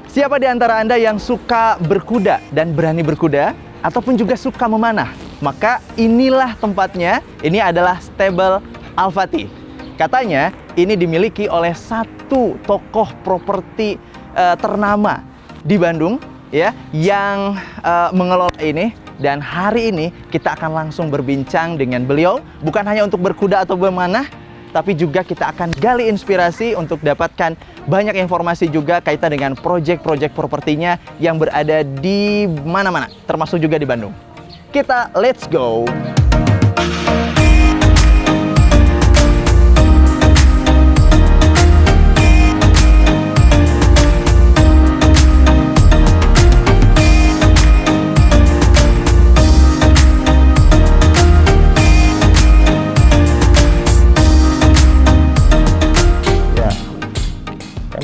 Siapa di antara Anda yang suka berkuda dan berani berkuda, ataupun juga suka memanah? Maka inilah tempatnya. Ini adalah stable Al-Fatih. Katanya ini dimiliki oleh satu tokoh properti ternama di Bandung, ya, yang mengelola ini. Dan hari ini kita akan langsung berbincang dengan beliau, bukan hanya untuk berkuda atau memanah, tapi juga kita akan gali inspirasi untuk dapatkan banyak informasi juga kaitan dengan proyek-proyek propertinya yang berada di mana-mana, termasuk juga di Bandung. Kita let's go!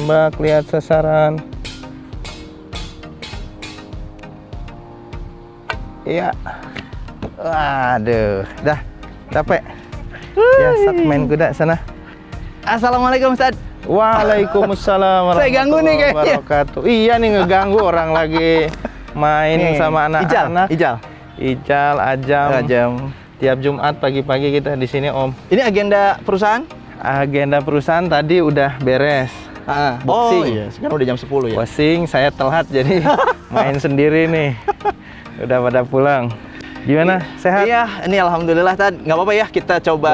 Tembak, lihat sasaran. Iya. Waduh, dah capek. Ya, sak main kuda sana. Assalamualaikum Ustaz. Waalaikumsalam Saya ganggu nih kayaknya. wabarakatuh. Iya nih, ngeganggu orang lagi main Nih, sama anak-anak. Ijal, Ajam. Tiap Jumat pagi-pagi kita di sini, Om. Ini agenda perusahaan? Agenda perusahaan tadi udah beres. Boxing. Oh iya, sekarang udah jam 10 ya. Boxing, saya telat jadi main sendiri nih. Udah pada pulang. Gimana? Sehat? Iya, ini alhamdulillah Tad. Nggak apa-apa ya, kita coba.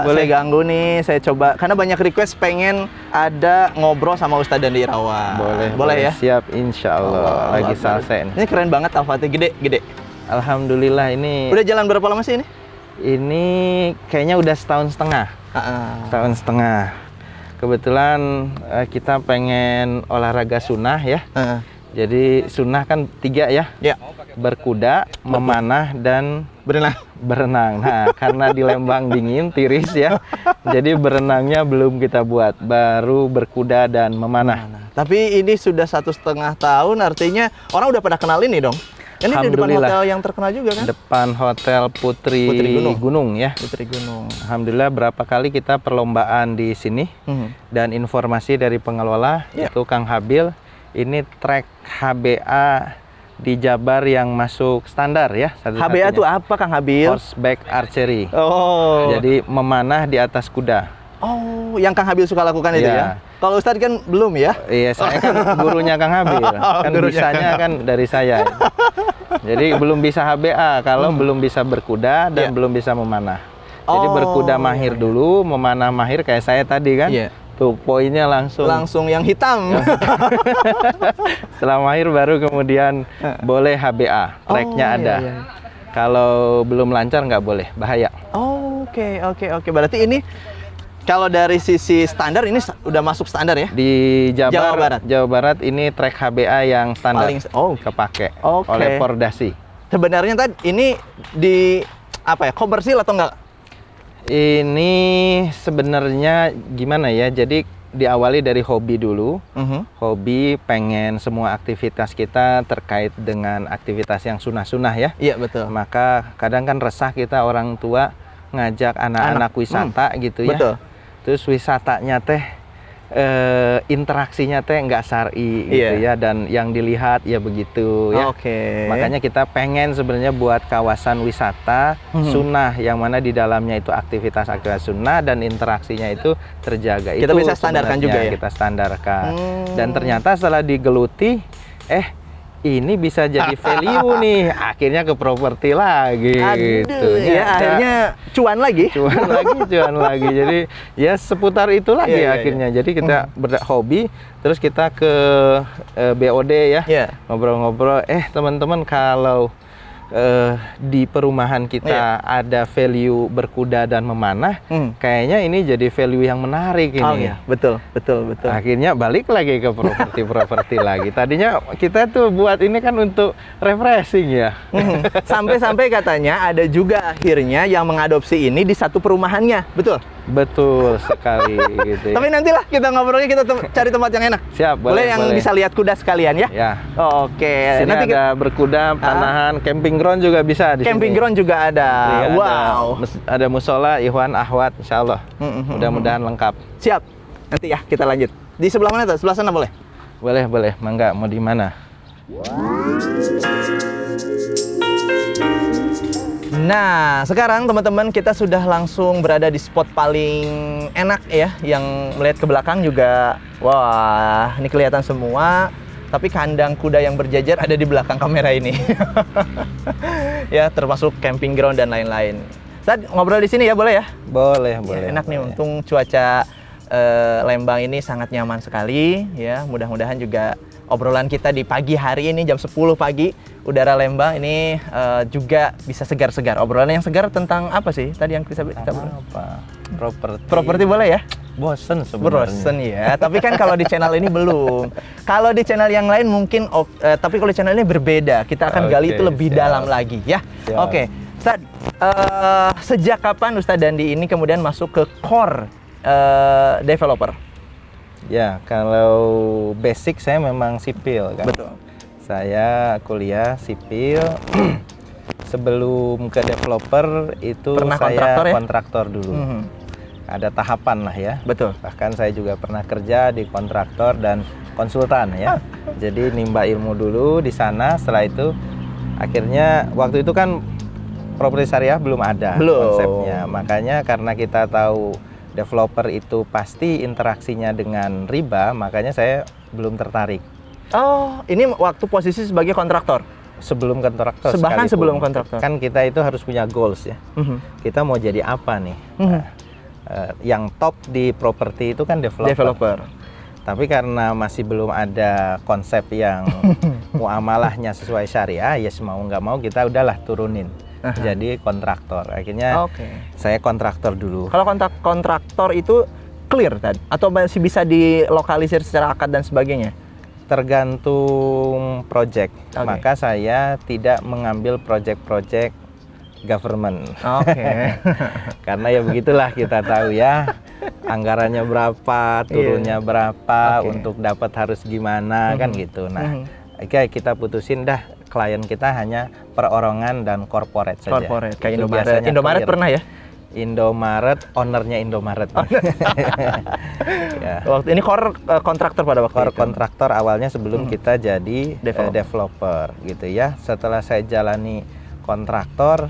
Boleh. Saya ganggu nih, saya coba. Karena banyak request pengen ada ngobrol sama Ustadz Dandi Irawan. Boleh ya? Siap, insya Allah. Lagi selesai. Ini keren banget Al-Fatih, gede. Alhamdulillah ini. Udah jalan berapa lama sih ini? Ini kayaknya udah setahun setengah. Setahun setengah. Kebetulan kita pengen olahraga sunnah ya. Jadi sunnah kan 3 ya. Ya. Berkuda, memanah, dan berenang. Nah, karena di Lembang dingin, tiris ya. Jadi berenangnya belum kita buat. Baru berkuda dan memanah. Tapi ini sudah 1,5 tahun, artinya orang udah pada kenal ini dong. Ini di depan hotel yang terkenal juga kan? Depan hotel Putri Gunung ya. Putri Gunung. Alhamdulillah berapa kali kita perlombaan di sini. Dan informasi dari pengelola itu Kang Habil, ini trek HBA di Jabar yang masuk standar ya. HBA itu apa Kang Habil? Horseback Archery. Oh. Jadi memanah di atas kuda. Oh, yang Kang Habil suka lakukan itu ya? Kalau Ustadz kan belum ya? Iya, saya kan gurunya Kang Habil. Kan bisanya kan dari saya. Jadi belum bisa HBA kalau belum bisa berkuda dan belum bisa memanah. Jadi berkuda mahir dulu, memanah mahir kayak saya tadi kan. Tuh poinnya langsung yang hitam. Setelah mahir baru kemudian boleh HBA, tracknya ada. Kalau belum lancar nggak boleh, bahaya. Oke. Berarti ini kalau dari sisi standar ini udah masuk standar ya? Di Jawa Barat ini trek HBA yang standar. Kepake oleh Pordasi. Sebenarnya tadi ini di komersil atau enggak? Ini sebenarnya gimana ya? Jadi diawali dari hobi dulu. Hobi, pengen semua aktivitas kita terkait dengan aktivitas yang sunnah-sunnah ya. Iya, betul. Maka kadang kan resah kita orang tua ngajak anak-anak wisata gitu ya. Betul. Terus wisatanya teh interaksinya teh nggak syar'i gitu ya, dan yang dilihat ya begitu ya. Makanya kita pengen sebenarnya buat kawasan wisata sunnah yang mana di dalamnya itu aktivitas-aktivitas sunnah dan interaksinya itu terjaga. Kita itu bisa standarkan juga ya. Kita standarkan. Dan ternyata setelah digeluti ini bisa jadi value nih, akhirnya ke properti lagi. Gitu ya. Akhirnya cuan lagi. Cuan lagi. Jadi ya seputar itu lagi akhirnya. Jadi kita berhobi, terus kita ke BOD ya, ngobrol-ngobrol. Teman-teman, kalau di perumahan kita ada value berkuda dan memanah, kayaknya ini jadi value yang menarik ini. Betul. Akhirnya balik lagi ke properti lagi. Tadinya kita tuh buat ini kan untuk refreshing ya. Sampai-sampai katanya ada juga akhirnya yang mengadopsi ini di satu perumahannya, betul? Betul sekali gitu ya. Tapi nantilah kita ngobrolnya, kita cari tempat yang enak. Siap, boleh. Yang bisa lihat kuda sekalian ya? Ya. Oke. Sini nanti ada berkuda, panahan, camping ground juga bisa di camping sini. ground juga ada. Iya, wow. Ada musola, Ikhwan, Ahwat, insyaallah. Mudah-mudahan lengkap. Siap. Nanti ya kita lanjut. Di sebelah mana tuh? Sebelah sana boleh? Boleh, boleh. Mangga, mau di mana? Nah, sekarang teman-teman kita sudah langsung berada di spot paling enak ya, yang melihat ke belakang juga, wah, ini kelihatan semua. Tapi kandang kuda yang berjajar ada di belakang kamera ini. Ya, termasuk camping ground dan lain-lain. Ustadz, ngobrol di sini ya, boleh ya? Boleh, Ya, boleh. enak nih, boleh. untung cuaca Lembang ini sangat nyaman sekali ya. Mudah-mudahan juga obrolan kita di pagi hari ini jam 10 pagi udara Lembang ini juga bisa segar-segar. Obrolan yang segar tentang apa sih tadi yang kita Apa? Properti. Properti boleh ya? Bosen sebenarnya. Bosen ya. Tapi kan kalau di channel ini belum. Kalau di channel yang lain mungkin tapi kalau di channel ini berbeda. Kita akan gali Oke, itu lebih siap. dalam lagi ya. Siap. Oke. Ustadz, sejak kapan Ustadz Dandi ini kemudian masuk ke core developer? Ya, kalau basic saya memang sipil kan. Betul. Saya kuliah sipil. Sebelum ke developer itu Pernah saya kontraktor ya? kontraktor dulu. Mhm. Ada tahapan lah ya. Betul. Bahkan saya juga pernah kerja di kontraktor dan konsultan ya. Jadi nimba ilmu dulu di sana. Setelah itu akhirnya waktu itu kan properti syariah belum ada Belum. konsepnya. Makanya karena kita tahu developer itu pasti interaksinya dengan riba, makanya saya belum tertarik. Oh, ini waktu posisi sebagai kontraktor. Sebelum kontraktor Bahkan sekalipun. sebelum kontraktor. Kan kita itu harus punya goals ya. Mhm. Kita mau jadi apa nih? Mhm. Nah, yang top di properti itu kan developer. Tapi karena masih belum ada konsep yang muamalahnya sesuai syariah, ya mau nggak mau kita udahlah turunin. Jadi kontraktor. Akhirnya saya kontraktor dulu. Kalau kontraktor itu clear tadi atau masih bisa dilokalisir secara akad dan sebagainya? Tergantung project. Oke. Maka saya tidak mengambil project-project government. Oke. Karena ya begitulah kita tahu ya. Anggarannya berapa, turunnya berapa, Oke. untuk dapat harus gimana kan gitu. Nah, oke, kita putusin dah klien kita hanya perorangan dan corporate saja. Corporate kayak Itu Indomaret. biasanya Indomaret clear. pernah ya? Indomaret, ownernya Indomaret. Ya. Waktu ini core kontraktor pada waktu Core itu. kontraktor awalnya sebelum kita jadi Developer. developer gitu ya. Setelah saya jalani kontraktor,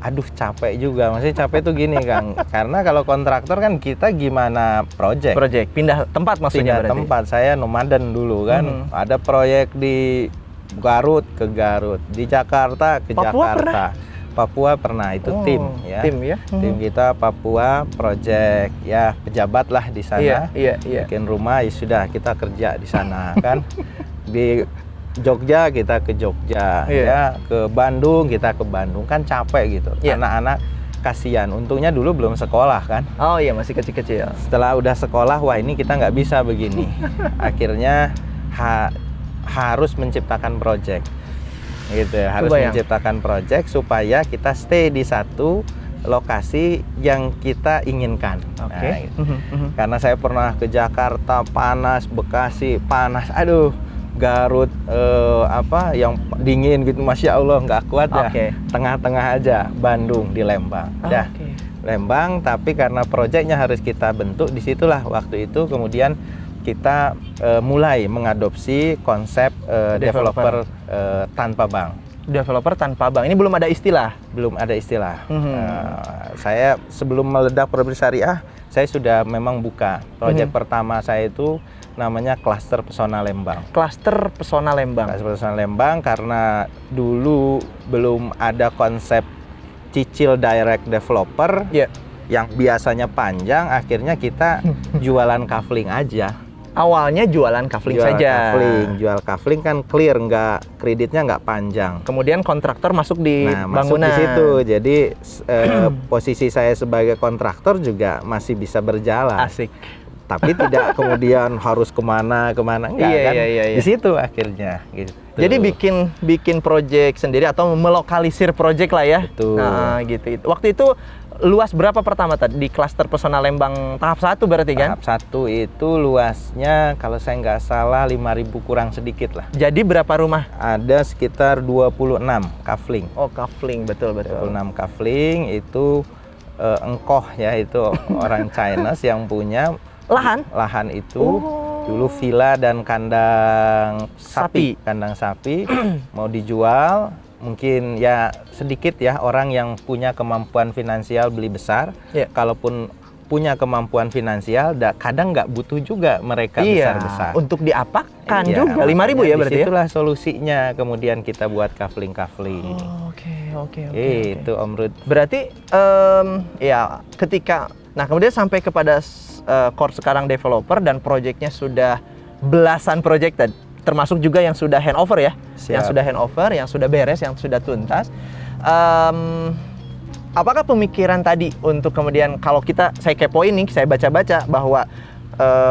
aduh capek juga. Maksudnya capek tuh gini Kang, karena kalau kontraktor kan kita gimana project. Pindah tempat maksudnya Pindah berarti. tempat. Saya nomaden dulu kan. Ada proyek di Garut ke Garut, di Jakarta ke Papua Jakarta. Papua pernah, itu tim ya. Tim ya. Tim kita Papua project ya, pejabat lah di sana. Iya. Bikin rumah ya sudah kita kerja di sana kan. Di Jogja kita ke Jogja ya, ke Bandung kita ke Bandung, kan capek gitu. Anak-anak kasihan. Untungnya dulu belum sekolah kan. Oh iya, masih kecil-kecil. Setelah udah sekolah, wah ini kita nggak bisa begini. Akhirnya harus menciptakan project. Gitu, harus menciptakan project supaya kita stay di satu lokasi yang kita inginkan. Nah, gitu. Karena saya pernah ke Jakarta panas, Bekasi panas, aduh, Garut yang dingin gitu, masya Allah nggak kuat ya. Tengah-tengah aja, Bandung di Lembang. Lembang, tapi karena projectnya harus kita bentuk, disitulah waktu itu kemudian kita mulai mengadopsi konsep developer tanpa bank. Developer tanpa bank. Ini belum ada istilah. Belum ada istilah. Saya sebelum meledak properti syariah, saya sudah memang buka. Proyek pertama saya itu namanya Klaster Pesona Lembang. Klaster Pesona Lembang. Klaster Pesona Lembang karena dulu belum ada konsep cicil direct developer yang biasanya panjang, akhirnya kita jualan kafling aja. Awalnya jualan kafling saja. Jual kafling kan clear, nggak kreditnya nggak panjang. Kemudian kontraktor masuk di masuk bangunan. di situ. Jadi posisi saya sebagai kontraktor juga masih bisa berjalan. Asik. Tapi tidak kemudian harus kemana enggak kan? Di situ akhirnya. Gitu. Jadi bikin project sendiri atau melokalisir project lah ya. Betul. Nah gitu. Waktu itu luas berapa pertama tadi di Klaster Pesona Lembang tahap 1 berarti kan? Tahap 1 itu luasnya kalau saya nggak salah 5.000 kurang sedikit lah. Jadi berapa rumah? Ada sekitar 26 kafling. Oh kafling, betul. 26 kafling itu engkoh ya, itu orang Chinese yang punya lahan itu Dulu villa dan kandang sapi mau dijual. Mungkin ya sedikit ya orang yang punya kemampuan finansial beli besar. Kalaupun punya kemampuan finansial, kadang nggak butuh juga mereka besar-besar. Untuk diapakan juga 5.000 ya berarti. Itulah solusinya. Kemudian kita buat kafling-kafling. Oke. Itu Om Rud. Berarti ya ketika, nah kemudian sampai kepada core sekarang developer dan proyeknya sudah belasan proyek tadi, termasuk juga yang sudah handover ya. Siap. Yang sudah handover, yang sudah beres, yang sudah tuntas. Apakah pemikiran tadi untuk kemudian kalau saya kepoin nih, saya baca-baca bahwa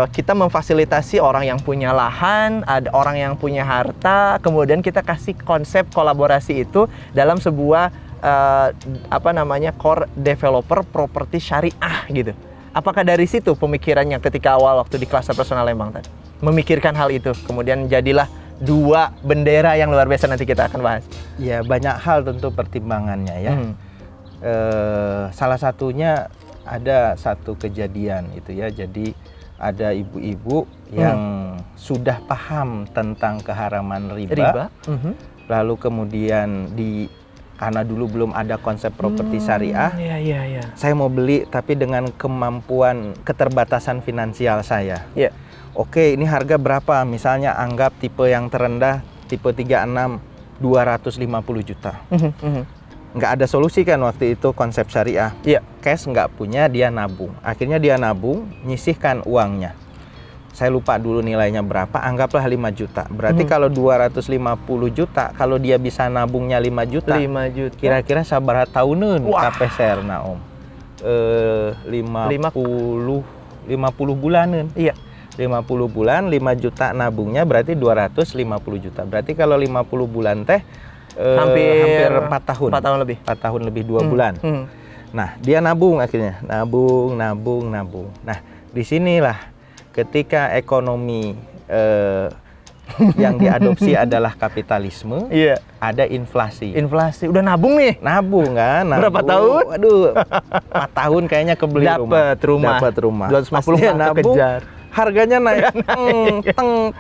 kita memfasilitasi orang yang punya lahan, ada orang yang punya harta, kemudian kita kasih konsep kolaborasi itu dalam sebuah core developer properti syariah gitu. Apakah dari situ pemikirannya ketika awal waktu di Cluster Personal Lembang tadi? Memikirkan hal itu, kemudian jadilah dua bendera yang luar biasa, nanti kita akan bahas. Ya, banyak hal tentu pertimbangannya ya. Salah satunya ada satu kejadian itu ya. Jadi ada ibu-ibu yang sudah paham tentang keharaman riba. Lalu kemudian karena dulu belum ada konsep properti syariah. Saya mau beli tapi dengan kemampuan keterbatasan finansial saya. Oke, ini harga berapa? Misalnya anggap tipe yang terendah, tipe 36, 250 juta. Nggak ada solusi kan waktu itu konsep syariah. Cash nggak punya, dia nabung. Akhirnya dia nabung, nyisihkan uangnya. Saya lupa dulu nilainya berapa, anggaplah 5 juta. Berarti kalau 250 juta, kalau dia bisa nabungnya 5 juta. Kira-kira sabar tahunan KPSR na Om. 50 bulanan. 50 bulan, 5 juta nabungnya berarti 250 juta. Berarti kalau 50 bulan teh hampir 4 tahun. 4 tahun lebih 2 bulan. Nah, dia nabung akhirnya. Nabung. Nah, disinilah ketika ekonomi yang diadopsi adalah kapitalisme, ada inflasi. Udah nabung nih? Nabung kan? Berapa tahun? Waduh, 4 tahun kayaknya kebeli Dapat rumah. 250 nabung, kejar. Harganya naik,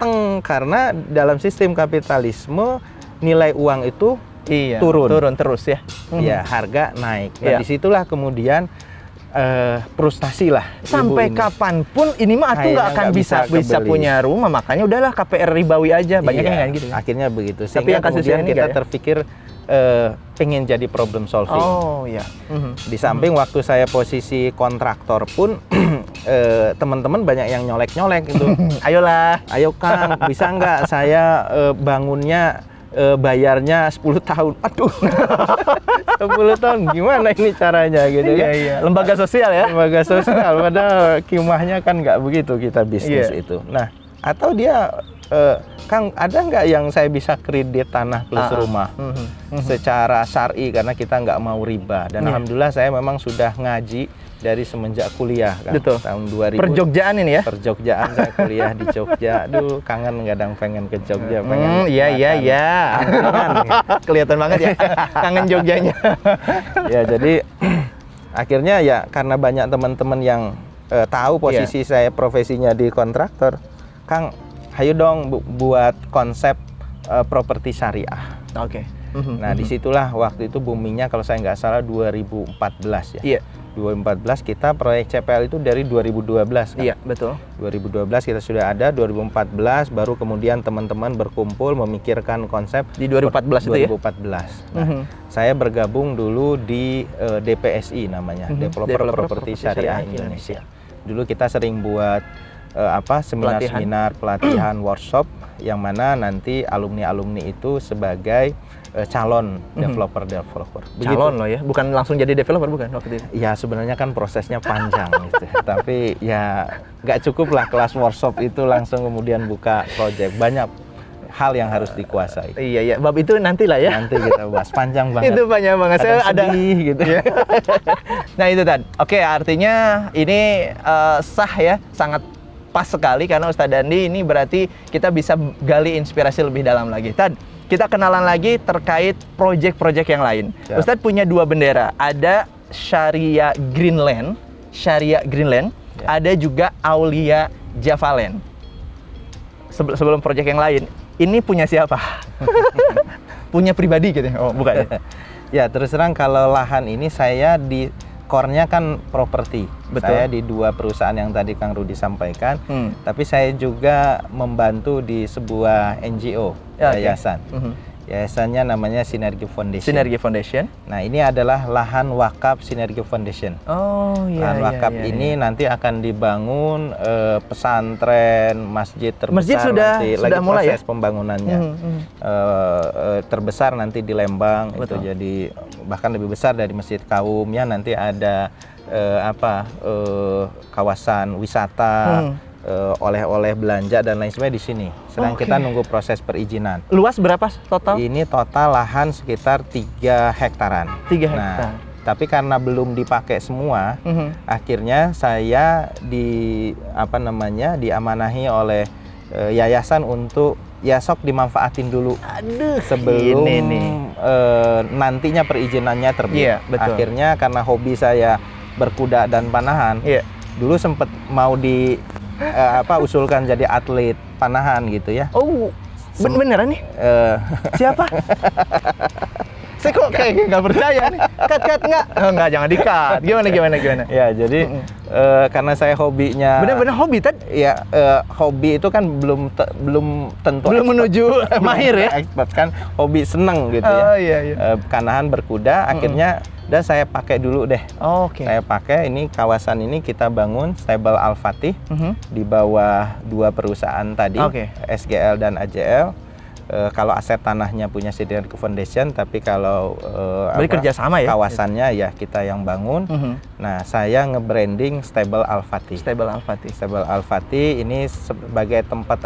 teng. Karena dalam sistem kapitalisme nilai uang itu turun terus ya. Ya, harga naik. Nah, disitulah kemudian frustasi lah. Sampai kapanpun ini mah aku nggak akan bisa punya rumah, makanya udahlah KPR ribawi aja, banyak yang kayak gitu. Akhirnya begitu. Tapi yang kemudian kita terpikir pengen jadi problem solving. Di samping waktu saya posisi kontraktor pun teman-teman banyak yang nyolek itu. Ayo Kang, bisa nggak saya bangunnya bayarnya 10 tahun. Aduh. 10 tahun gimana ini caranya gitu ya. Lembaga sosial ya. Lembaga sosial, padahal kimahnya kan nggak begitu kita bisnis itu. Nah, atau dia Kang, ada nggak yang saya bisa kredit tanah plus rumah secara syar'i karena kita nggak mau riba. Dan alhamdulillah saya memang sudah ngaji dari semenjak kuliah kan. Tahun 2000. Perjogjaan ini ya? Perjogjaan, saya kuliah di Jogja. Aduh, kangen kadang pengen ke Jogja, pengen. Iya. Kelihatan banget ya. Kangen Jogjanya. Ya, jadi akhirnya ya karena banyak teman-teman yang tahu posisi saya profesinya di kontraktor. Kang, ayo dong buat konsep properti syariah. Nah, disitulah waktu itu boomingnya kalau saya nggak salah 2014 ya. 2014 kita proyek CPL itu dari 2012 kan? Iya, betul. 2012 kita sudah ada, 2014 baru kemudian teman-teman berkumpul memikirkan konsep di 2014 itu ya? 2014. Nah, saya bergabung dulu di DPSI namanya, Developer Property Syariah Indonesia. Dulu kita sering buat seminar-seminar, pelatihan, workshop yang mana nanti alumni-alumni itu sebagai calon developer. Calon loh ya, bukan langsung jadi developer bukan waktu itu? Ya sebenarnya kan prosesnya panjang gitu. Tapi ya nggak cukup lah kelas workshop itu langsung kemudian buka project. Banyak hal yang harus dikuasai. Iya, bab itu nantilah ya. Nanti kita bahas, panjang banget. Itu panjang banget. Saya ada gitu ya. Nah itu Tan. Oke, artinya ini sah ya, sangat pas sekali karena Ustadz Dandi ini berarti kita bisa gali inspirasi lebih dalam lagi. Tan, kita kenalan lagi terkait proyek-proyek yang lain. Ustadz punya 2 bendera, ada Sharia Greenland, ada juga Aulia Javaland. sebelum proyek yang lain, ini punya siapa? Punya pribadi gitu ya? Oh, bukan ya? Ya, terus terang kalau lahan ini saya di core-nya kan properti. Betul. Saya di 2 perusahaan yang tadi Kang Rudi sampaikan. Tapi saya juga membantu di sebuah NGO, yayasan. Yayasannya namanya Sinergi Foundation. Sinergi Foundation. Nah, ini adalah lahan wakaf Sinergi Foundation. Oh iya. Lahan wakaf ini nanti akan dibangun pesantren, masjid terbesar. Masjid sudah lagi mulai proses pembangunannya. Terbesar nanti di Lembang. Itu jadi bahkan lebih besar dari Masjid Kaumnya. Nanti ada kawasan wisata. Oleh-oleh belanja dan lain sebagainya di sini. Sedang kita nunggu proses perizinan. Luas berapa total? Ini total lahan sekitar 3 hektaran. 3 hektar. Nah, tapi karena belum dipakai semua, akhirnya saya diamanahi oleh yayasan untuk sok dimanfaatin dulu. Aduh, sebelum nantinya perizinannya terbit. Iya, betul. Akhirnya karena hobi saya berkuda dan panahan, dulu sempat mau usulkan jadi atlet panahan gitu ya. Oh, beneran nih? Siapa? Saya kok kayak nggak percaya nih. Cut nggak? Oh, nggak, jangan di-cut. Gimana? Ya, jadi karena saya hobinya. Bener-bener hobi tadi? Ya, hobi itu kan belum tentu. Belum menuju mahir ya? Expert kan, hobi seneng gitu ya. Oh iya. Panahan berkuda, akhirnya udah saya pakai dulu deh. Oke. Saya pakai ini kawasan ini kita bangun stable Al-Fatih di bawah 2 perusahaan tadi, SGL dan AJL. Kalau aset tanahnya punya Sinergi Foundation, tapi kalau kerjasama ya? Kawasannya ya kita yang bangun. Nah, saya nge-branding stable Al-Fatih. Stable Al-Fatih. Stable Al-Fatih ini sebagai tempat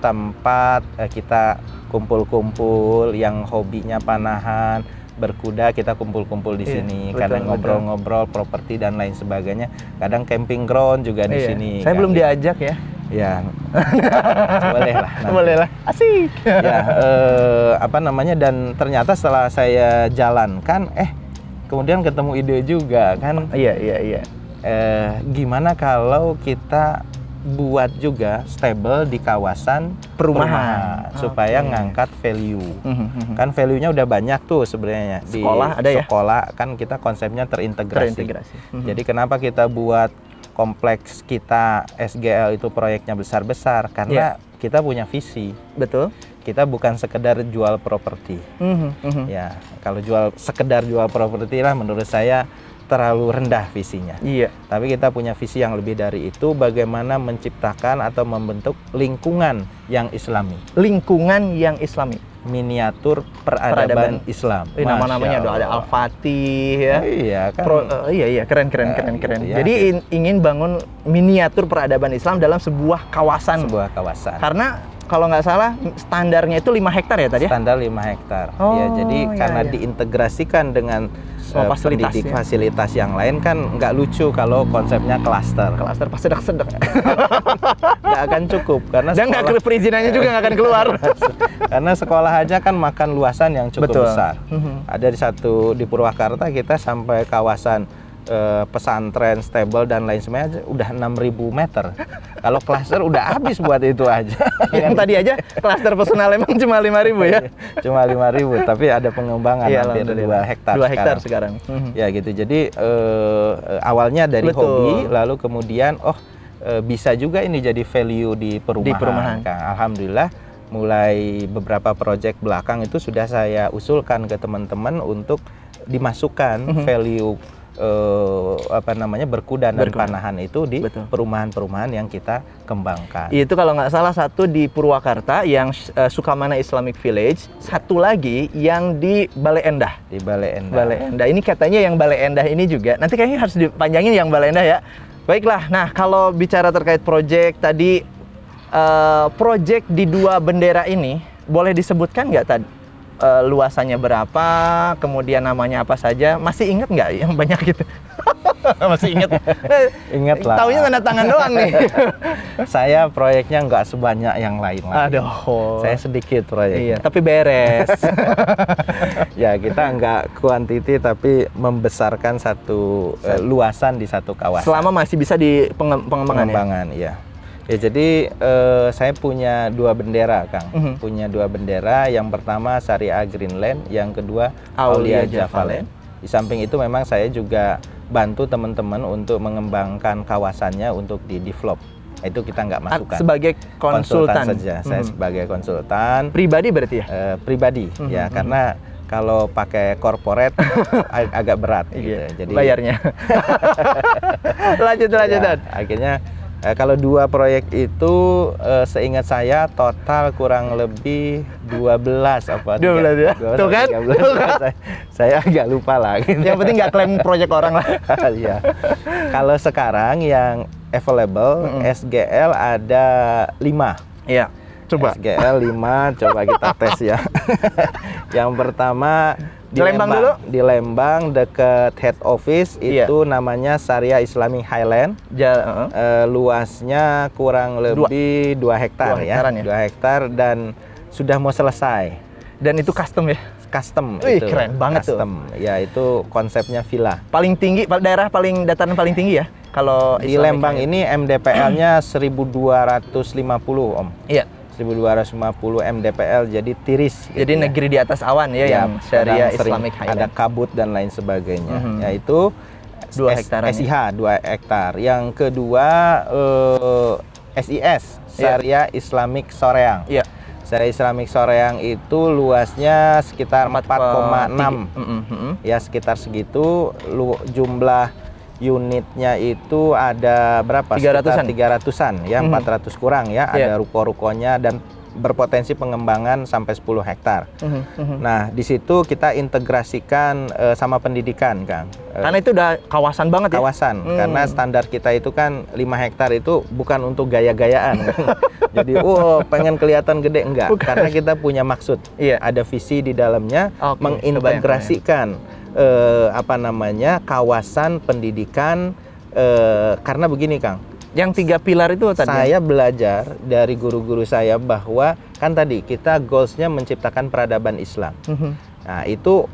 tempat kita kumpul-kumpul yang hobinya panahan, berkuda, kita kumpul-kumpul di sini. Kadang ngobrol-ngobrol properti dan lain sebagainya. Kadang camping ground juga di sini. Saya belum diajak ya. Ya, boleh lah. Boleh lah. Asik. Ya, dan ternyata setelah saya jalankan, kemudian ketemu ide juga kan. Iya. Gimana kalau kita buat juga stable di kawasan perumahan supaya ngangkat value. Kan value-nya udah banyak tuh sebenarnya di sekolah ada ya. Sekolah kan kita konsepnya terintegrasi. Jadi kenapa kita buat kompleks kita SGL itu proyeknya besar-besar karena kita punya visi. Betul. Kita bukan sekedar jual properti. Ya, kalau sekedar jual properti lah menurut saya terlalu rendah visinya. Iya. Tapi kita punya visi yang lebih dari itu, bagaimana menciptakan atau membentuk lingkungan yang Islami. Lingkungan yang Islami. Miniatur peradaban Islam. Nama-namanya ada Al-Fatih ya. Iya kan. Iya, keren. Ya. Jadi ingin bangun miniatur peradaban Islam dalam sebuah kawasan. Karena kalau nggak salah standarnya itu 5 hektar ya tadi ya? Standar 5 hektar. Jadi karena diintegrasikan dengan fasilitas yang lain kan nggak lucu kalau konsepnya klaster. Klaster pas sedek-sedek. Nggak akan cukup karena dan nggak perizinannya juga nggak akan keluar. Karena sekolah aja kan makan luasan yang cukup besar. Ada di Purwakarta kita sampai kawasan pesantren, stable dan lain sebagainya udah 6.000 meter. Kalau klaster udah habis buat itu aja. Yang tadi aja klaster Pesona Lembang cuma 5.000 ya. Cuma 5.000, tapi ada pengembangan hampir 2 hektar. 2 hektar sekarang. Ya gitu. Jadi awalnya dari hobi, lalu kemudian bisa juga ini jadi value di perumahan. Alhamdulillah mulai beberapa proyek belakang itu sudah saya usulkan ke teman-teman untuk dimasukkan value berkuda dan panahan itu di perumahan-perumahan yang kita kembangkan. Itu kalau nggak salah satu di Purwakarta yang Sukamana Islamic Village, satu lagi yang di Bale Endah. Di Bale Endah. Ini katanya yang Bale Endah ini juga. Nanti kayaknya harus dipanjangin yang Bale Endah ya. Baiklah. Nah, kalau bicara terkait proyek tadi, proyek di 2 bendera ini boleh disebutkan nggak tadi? Luasannya berapa, kemudian namanya apa saja, masih inget nggak yang banyak gitu? Masih inget? Inget lah. Taunya tanda tangan doang nih. Saya proyeknya nggak sebanyak yang lain. Aduh. Saya sedikit proyeknya. Iya, tapi beres. Ya, kita nggak kuantiti tapi membesarkan satu luasan di satu kawasan. Selama masih bisa di pengembangan ya. Ya, jadi saya punya 2 bendera, Kang. Punya 2 bendera. Yang pertama Syariah Greenland, yang kedua Aulia Javaland. Di samping itu memang saya juga bantu teman-teman untuk mengembangkan kawasannya untuk di-develop. Itu kita nggak masukkan. Sebagai konsultan saja. Saya sebagai konsultan. Pribadi berarti ya? Pribadi, ya. Karena kalau pakai corporate agak berat gitu. Jadi bayarnya. lanjut. Ya, akhirnya kalau 2 proyek itu seingat saya total kurang lebih 12 apa 12 ya? Tuh kan? 13. Saya agak lupa lah gitu. Yang penting nggak klaim proyek orang lah. Iya. Kalau sekarang yang available SGL ada 5. Iya. Coba SGL 5, coba kita tes ya. Yang pertama di Lembang dulu. Di Lembang dekat head office itu namanya Syariah Islamic Highland. Luasnya kurang lebih 2 hektar ya. 2 hektar dan sudah mau selesai. Dan itu custom ya? Custom. Wih, itu keren banget custom. Ya, itu konsepnya villa. Paling tinggi, daerah dataran paling tinggi ya? Kalau di Lembang ini MDPL-nya 1250, Om. Iya. 1250 MDPL, jadi tiris. Jadi gitu negeri di atas awan ya, yang Syariah Islamic Highland. Ada kabut dan lain sebagainya. Yaitu 2 hektaran. SIH 2 hektar. Yang kedua SIS, Syariah Islamic Soreang. Iya. Syariah Islamic Soreang itu luasnya sekitar 4,6. Ya, sekitar segitu. Jumlah unitnya itu ada berapa? 300-an ya, 400 kurang ya. Ada ruko-rukonya dan berpotensi pengembangan sampai 10 hektar. Nah, di situ kita integrasikan sama pendidikan, Kang. Karena itu udah kawasan banget ya? Kawasan, karena standar kita itu kan 5 hektar itu bukan untuk gaya-gayaan. Jadi, pengen kelihatan gede, enggak. Karena kita punya maksud, ada visi di dalamnya, mengintegrasikan kawasan pendidikan, karena begini, Kang. Yang 3 pilar itu tadi. Saya belajar dari guru-guru saya bahwa kan tadi kita goalsnya menciptakan peradaban Islam. Nah, itu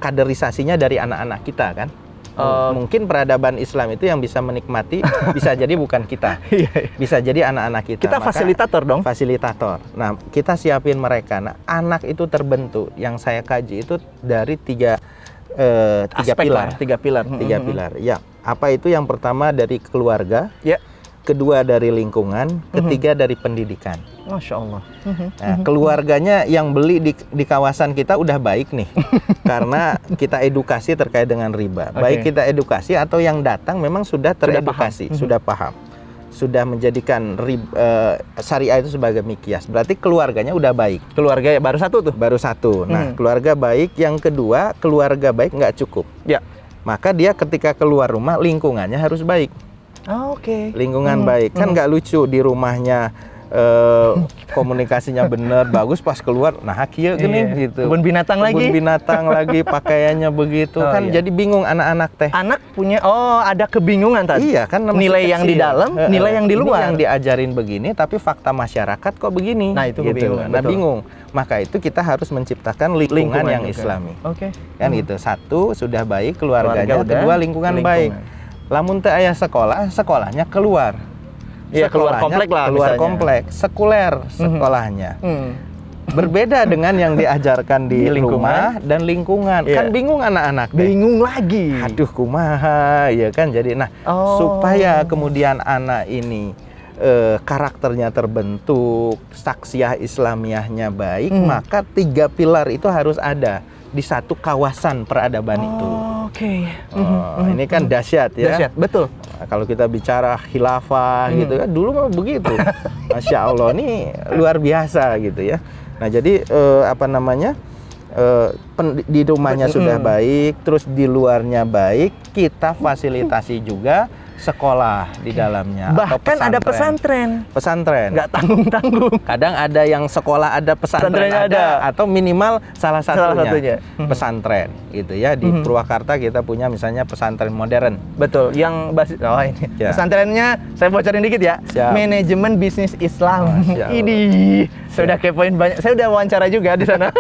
kaderisasinya dari anak-anak kita kan. Mungkin peradaban Islam itu yang bisa menikmati bisa jadi bukan kita, bisa jadi anak-anak kita. Kita fasilitator dong. Fasilitator. Nah, kita siapin mereka. Nah, anak itu terbentuk. Yang saya kaji itu dari tiga pilar. 3 pilar. 3 pilar. Ya. Apa itu? Yang pertama dari keluarga. Ya. Kedua dari lingkungan. Ketiga dari pendidikan. Masya Allah. Nah, keluarganya yang beli di kawasan kita udah baik nih. Karena kita edukasi terkait dengan riba. Baik kita edukasi atau yang datang memang sudah teredukasi, sudah paham. Sudah menjadikan syariah itu sebagai mikyas. Berarti keluarganya udah baik. Keluarga baru 1 tuh? Baru 1. Nah, keluarga baik. Yang kedua, keluarga baik nggak cukup. Ya. Maka dia ketika keluar rumah, lingkungannya harus baik. Lingkungan baik. Kan nggak lucu di rumahnya komunikasinya bener, bagus, pas keluar, nah kieu gini gitu. Kebun binatang lagi, pakaiannya begitu. Jadi bingung anak-anak teh. Anak punya, ada kebingungan tadi. Iya kan, nilai yang di dalam, nilai yang di luar. Ini yang diajarin begini, tapi fakta masyarakat kok begini. Nah, itu gitu. bingung. Nah, bingung. Maka itu kita harus menciptakan lingkungan yang islami. Kan gitu. 1 sudah baik keluarganya, kedua lingkungan baik. Lamun teu aya sekolah, sekolahnya keluar. Iya, keluar komplek lah. Keluar komplek, sekuler sekolahnya. Berbeda dengan yang diajarkan di rumah dan lingkungan. Kan bingung anak-anak. Bingung lagi. Aduh, kumaha, ya kan. Jadi, supaya kemudian anak ini karakternya terbentuk, saksiyah Islamiyahnya baik, maka 3 pilar itu harus ada di satu kawasan peradaban itu. Ini kan dahsyat ya. Dahsyat, betul. Nah, kalau kita bicara khilafah gitu kan, dulu mah begitu. Masya Allah, ini luar biasa gitu ya. Nah, jadi di rumahnya sudah baik, terus di luarnya baik, kita fasilitasi juga sekolah di dalamnya. Bahkan ada pesantren. Nggak tanggung-tanggung. Kadang ada yang sekolah ada, pesantren ada, atau minimal salah satunya. Pesantren gitu ya. Di Purwakarta kita punya misalnya pesantren modern. Betul, yang basis ini. Ya. Pesantrennya saya bocorin dikit ya. Siap. Manajemen Bisnis Islam. Ini sudah kepoin banyak. Saya udah wawancara juga di sana.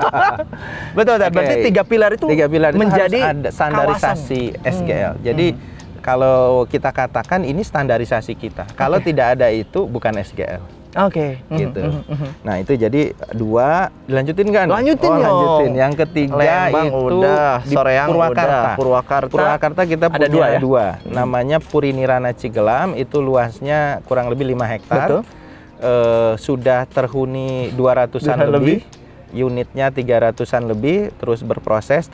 Betul, berarti 3 pilar itu menjadi harus ada standarisasi SGL. Jadi kalau kita katakan ini standarisasi kita. Kalau tidak ada itu bukan SGL. Oke. Gitu. Nah itu jadi 2, dilanjutin kan? Lanjutin lanjutin. Yang ketiga Lembang itu udah, di Soreang Purwakarta. udah, Purwakarta. Purwakarta kita ada punya 2 ya? 2. Namanya Purinirana Cigelam, itu luasnya kurang lebih 5 hektar. Betul. Sudah terhuni 200-an lebih. Unitnya 300-an lebih, terus berproses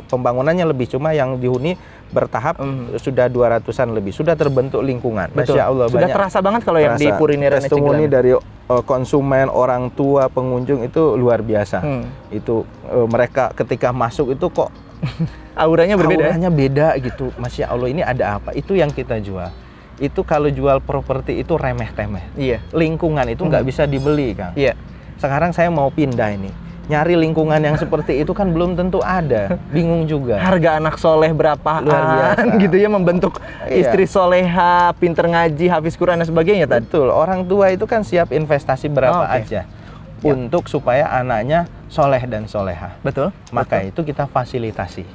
pembangunannya lebih, cuma yang dihuni bertahap sudah 200-an lebih, sudah terbentuk lingkungan. Betul. Masya Allah, Sudah banyak terasa banget kalau yang di Purinirana testimoni Cigelam. dari konsumen, orang tua, pengunjung itu luar biasa. Itu mereka ketika masuk itu kok auranya berbeda. Auranya beda gitu. Masya Allah, ini ada apa? Itu yang kita jual. Itu kalau jual properti itu remeh-temeh. Iya. Lingkungan itu nggak bisa dibeli, Kang. Iya. Sekarang saya mau pindah ini. Nyari lingkungan yang seperti itu kan belum tentu ada. Bingung juga. Harga anak soleh berapaan Luar biasa. gitu ya, membentuk istri soleha, pinter ngaji, hafiz Quran dan sebagainya tadi. Betul. Orang tua itu kan siap investasi berapa aja untuk supaya anaknya soleh dan soleha. Betul. Maka itu kita fasilitasi.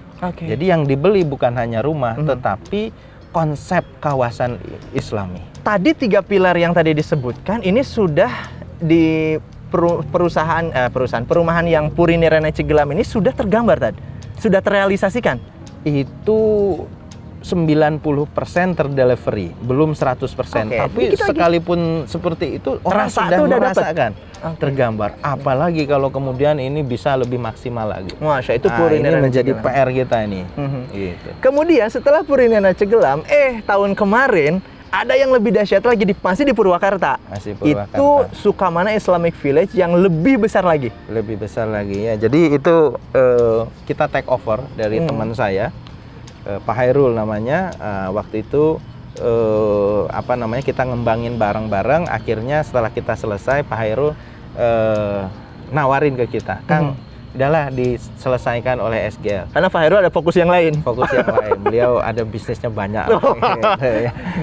Jadi Jadi yang dibeli bukan hanya rumah, tetapi konsep kawasan Islami. tadi 3 pilar yang tadi disebutkan ini sudah di perumahan yang Purinirana Cigelam ini sudah tergambar tadi, sudah terrealisasikan. Itu 90% terdelivery, belum 100%. Tapi sekalipun seperti itu orang sudah merasakan tergambar. Apalagi kalau kemudian ini bisa lebih maksimal lagi. Masya, itu Purinirana ini menjadi PR kita ini. Gitu. Kemudian setelah Purinirana Cigelam, tahun kemarin ada yang lebih dahsyat lagi masih di Purwakarta. Masih Purwakarta. Itu Sukamana Islamic Village yang lebih besar lagi. Lebih besar lagi ya. Jadi itu kita take over dari teman saya, Pak Hairul namanya. Waktu itu kita ngembangin bareng-bareng. Akhirnya setelah kita selesai, Pak Hairul nawarin ke kita, Kang, udahlah diselesaikan oleh SGL. Karena Pak Hairul ada fokus yang lain. Fokus yang lain. Beliau ada bisnisnya banyak.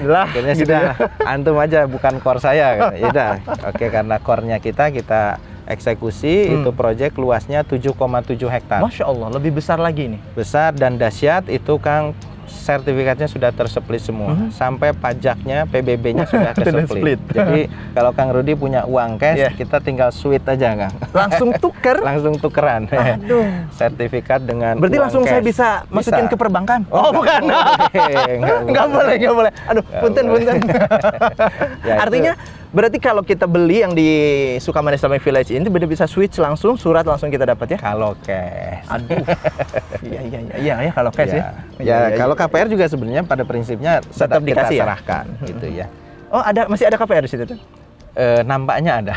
Akhirnya gitu sudah antum aja, bukan core saya. Ya udah. Oke, karena core-nya kita eksekusi. Itu proyek luasnya 7,7 hektar. Masya Allah, lebih besar lagi nih. Besar dan dahsyat itu, Kang. Sertifikatnya sudah tersplit semua, sampai pajaknya, PBB-nya sudah tersplit. Jadi kalau Kang Rudi punya uang cash, kita tinggal sweet aja, Kang. Langsung tuker? Langsung tukeran. Aduh. Sertifikat dengan berarti uang langsung cash. saya bisa masukin ke perbankan? Oh bukan. Nggak boleh. Aduh, punten. Ya, artinya berarti kalau kita beli yang di Sukamana Islamic Village ini benar bisa switch langsung, surat langsung kita dapat ya? Kalau cash. Aduh. Iya kalau cash ya. Kalau KPR juga sebenarnya pada prinsipnya tetap dikasih kita serahkan gitu ya. Oh, masih ada KPR di situ tuh? Nampaknya ada.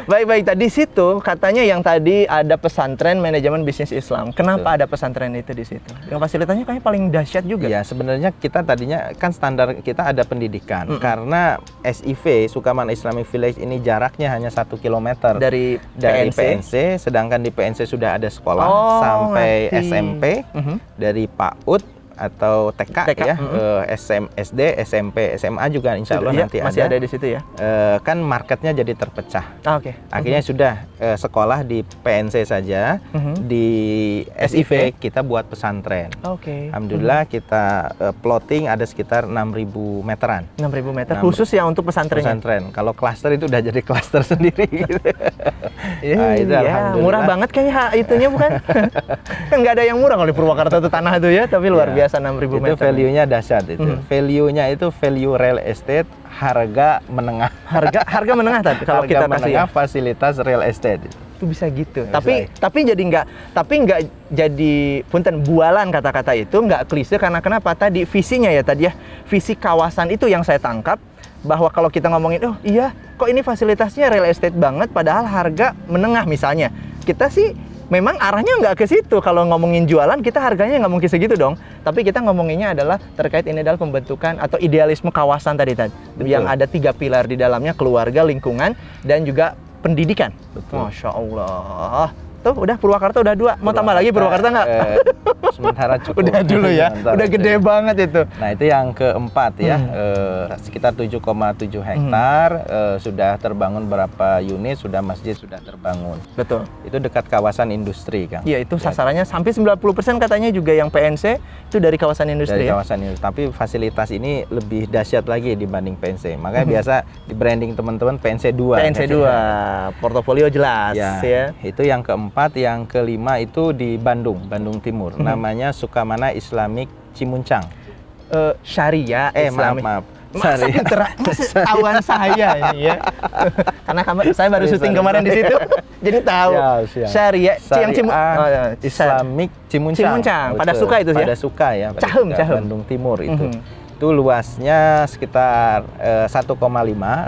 Baik. Tadi situ katanya yang tadi ada pesantren manajemen bisnis Islam. Kenapa ada pesantren itu di situ? Yang fasilitasnya kayaknya paling dahsyat juga. Ya, sebenarnya kita tadinya kan standar kita ada pendidikan. Karena SIV Sukamana Islamic Village ini jaraknya hanya 1 km dari PNC, sedangkan di PNC sudah ada sekolah sampai SMP, dari PAUD atau TK ya, SD, SMP, SMA juga insya Allah nanti masih ada di situ ya. Kan marketnya jadi terpecah. Akhirnya sudah sekolah di PNC saja, di SIV kita buat pesantren. Alhamdulillah kita plotting ada sekitar 6.000 meteran. 6.000 meter khusus ya untuk pesantrennya. Kalau klaster itu udah jadi klaster sendiri. Itu alhamdulillah. Murah banget kayaknya itunya bukan? Kan nggak ada yang murah kalau di Purwakarta itu tanah itu ya, tapi luar biasa 6.000 meter. Itu value-nya dahsyat itu. Value-nya itu value real estate, harga menengah. Harga menengah tadi kalau kita kasih ya. Fasilitas real estate. Itu bisa gitu. Tapi nggak jadi punten bualan kata-kata itu nggak klise karena kenapa? Tadi visinya ya tadi ya. Visi kawasan itu yang saya tangkap bahwa kalau kita ngomongin kok ini fasilitasnya real estate banget padahal harga menengah misalnya. Kita sih memang arahnya nggak ke situ. Kalau ngomongin jualan, kita harganya nggak mungkin segitu dong. Tapi kita ngomonginnya adalah terkait ini adalah pembentukan atau idealisme kawasan tadi. Yang ada 3 pilar di dalamnya, keluarga, lingkungan, dan juga pendidikan. Masya Allah. Tuh udah Purwakarta udah 2. Mau tambah lagi Purwakarta nggak? Sementara cukup. Udah dulu ya. Sementara Udah gede banget itu. Nah, itu yang keempat ya. Sekitar 7,7 hektar sudah terbangun berapa unit, sudah masjid sudah terbangun. Betul. Itu dekat kawasan industri, Kang. Iya, itu sasarannya sampai 90% katanya juga yang PNC itu dari kawasan industri. Dari ya? kawasan industri. Tapi fasilitas ini lebih dahsyat lagi dibanding PNC. Makanya biasa di branding teman-teman PNC 2. PNC 2, portofolio jelas ya. Itu yang keempat, yang kelima itu di Bandung, Bandung Timur. Namanya Sukamana Islamic Cimuncang. Syariah Maaf. Masa tahuan saya ini ya. Karena saya baru syuting kemarin di situ. Jadi tahu. Syariah Islamic Cimuncang. Pada Suka itu ya. Pada Suka ya. Cahem. Bandung Timur itu. Itu luasnya sekitar 1,5,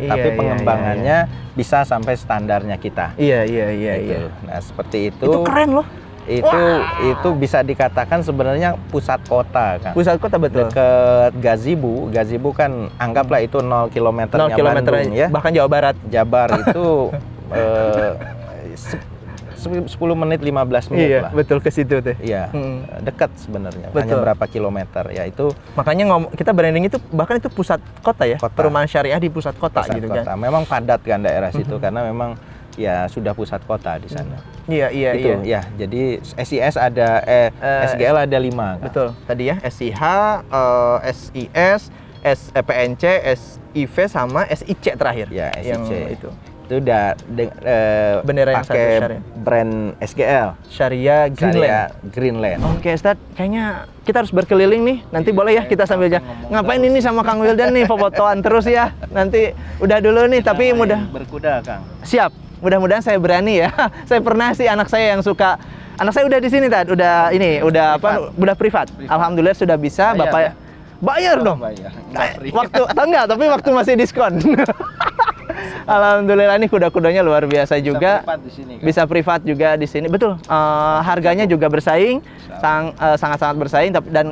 tapi pengembangannya bisa sampai standarnya kita. Iya. Nah, seperti itu. Itu keren loh. Itu bisa dikatakan sebenarnya pusat kota, kan. Pusat kota, betul. Dekat Gazibu kan anggaplah itu 0 kilometernya Bandung ya. Bahkan Jawa Barat. Jabar itu 10 menit 15 menit iya, lah. Betul, ke situ tuh. Iya. Dekat sebenarnya. Betul. Hanya berapa kilometer ya itu. Makanya kita branding itu bahkan itu pusat kota ya. Perumahan syariah di pusat kota gitu kota. kan. Memang padat kan daerah situ karena memang ya sudah pusat kota di sana. Iya. Ya, jadi SIS ada SGL ada 5. Kan? Betul. Tadi ya SIH, SIS, PNC, SIV sama SIC terakhir. Ya, SIC. Yang itu. Itu udah bendera yang pakai brand SGL. Syariah Greenland. Oke, Ustadz, kayaknya kita harus berkeliling nih. Nanti boleh ya kita sambil ngapain ini sama Kang Wildan nih, fotoan terus ya. Nanti udah dulu nih, tapi mudah berkuda, Kang. Siap. Mudah-mudahan saya berani ya. Saya pernah sih anak saya yang suka. Anak saya udah di sini tadi, udah privat. Alhamdulillah sudah bisa. Bapak bayar dong. Waktu masih diskon. Alhamdulillah ini kuda-kudanya luar biasa juga. Bisa privat juga di sini. Betul. Harganya juga bersaing, sangat-sangat bersaing.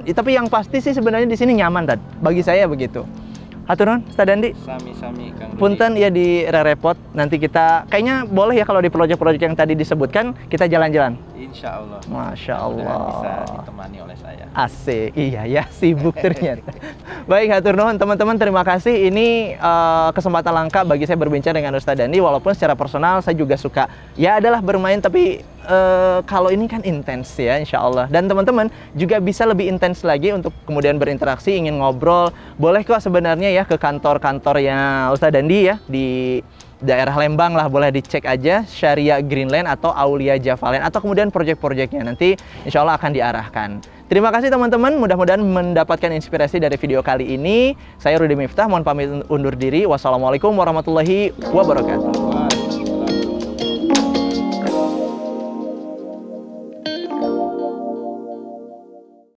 Tapi yang pasti sih sebenarnya di sini nyaman, Tad. Bagi saya begitu. Hatur nuhun, Ustaz Dandi. Sami-sami, Kang. Punten ya di repot. Nanti kita kayaknya boleh ya kalau di proyek-proyek yang tadi disebutkan kita jalan-jalan. Insya Allah. Masya Allah. Bisa ditemani oleh saya. Asik, iya ya, sibuk ternyata. Baik, hatur nuhun teman-teman, terima kasih. Ini kesempatan langka bagi saya berbincang dengan Ustaz Dandi. Walaupun secara personal saya juga suka ya adalah bermain, tapi kalau ini kan intens ya, insya Allah. Dan teman-teman juga bisa lebih intens lagi untuk kemudian berinteraksi, ingin ngobrol. Boleh kok sebenarnya ya ke kantor-kantornya Ustaz Dandi ya di daerah Lembang lah, boleh dicek aja Syariah Greenland atau Aulia Javalen atau kemudian proyek-proyeknya nanti insya Allah akan diarahkan. Terima kasih teman-teman, mudah-mudahan mendapatkan inspirasi dari video kali ini. Saya Rudi Miftah, mohon pamit undur diri. Wassalamualaikum warahmatullahi wabarakatuh.